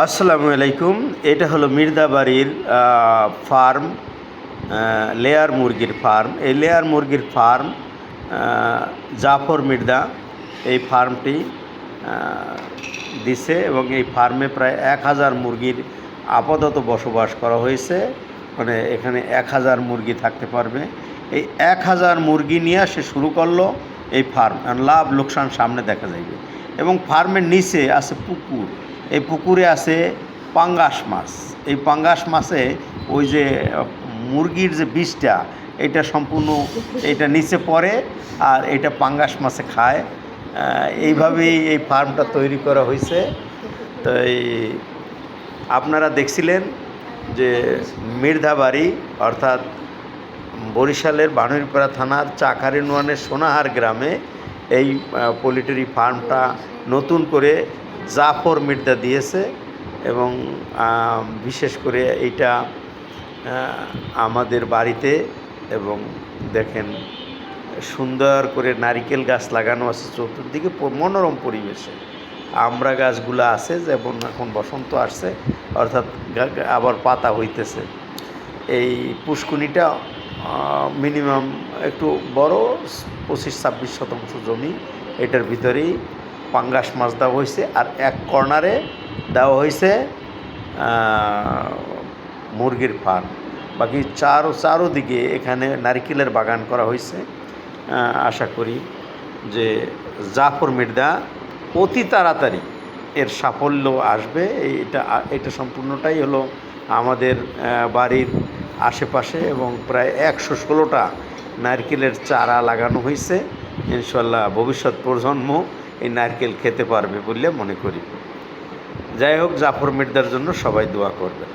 আসসালামু আলাইকুম। এটা হলো মির্দাবাড়ির ফার্ম, লেয়ার মুরগির ফার্ম। এই লেয়ার মুরগির ফার্ম জাফর মির্দা এই ফার্মটি দিছে এবং এই ফার্মে প্রায় 1000 মুরগির আপাতত বসবাস করা হয়েছে। মানে এখানে 1000 মুরগি থাকতে পারবে। এই 1000 মুরগি নিয়ে সে শুরু করলো এই ফার্ম। লাভ লোকসান সামনে দেখা যাবে। এবং ফার্মের নিচে আছে পুকুর। এই পুকুরে আছে পাঙ্গাস মাছ। এই পাঙ্গাস মাছে ওই যে মুরগির যে বিষটা এটা সম্পূর্ণ এটা নিচে পড়ে আর এটা পাঙ্গাস মাছে খায়। এইভাবেই এই ফার্মটা তৈরি করা হয়েছে। তো আপনারা দেখছিলেন যে মির্দাবাড়ি অর্থাৎ বরিশালের বানুইপাড়া থানার চাকার ইউনিয়নের সোনাহার গ্রামে এই পোলট্রি ফার্মটা নতুন করে জাফর মির্দা দিয়েছে। এবং বিশেষ করে এইটা আমাদের বাড়িতে এবং দেখেন সুন্দর করে নারিকেল গাছ লাগানো আছে চতুর্দিকে, মনোরম পরিবেশে আমড়া গাছগুলো আছে, যেমন এখন বসন্ত আসছে অর্থাৎ আবার পাতা হইতেছে। এই পুষ্কুনিটা মিনিমাম একটু বড়, 25-26 শতাংশ জমি। এটার ভিতরেই পাঙ্গাস মাছ দেওয়া হয়েছে আর এক কর্নারে দেওয়া হয়েছে মুরগির ফার্ম। বাকি চারোদিকে এখানে নারিকেলের বাগান করা হয়েছে। আশা করি যে জাফর মির্দা অতি তাড়াতাড়ি এর সাফল্য আসবে। এটা সম্পূর্ণটাই হলো আমাদের বাড়ির আশেপাশে এবং প্রায় 116টা নারকেলের চারা লাগানো হয়েছে। ইনশাল্লাহ ভবিষ্যৎ প্রজন্ম এই নারকেল খেতে পারবে বলে মনে করি। যাই হোক, জাফর মির্দার জন্য সবাই দোয়া করবেন।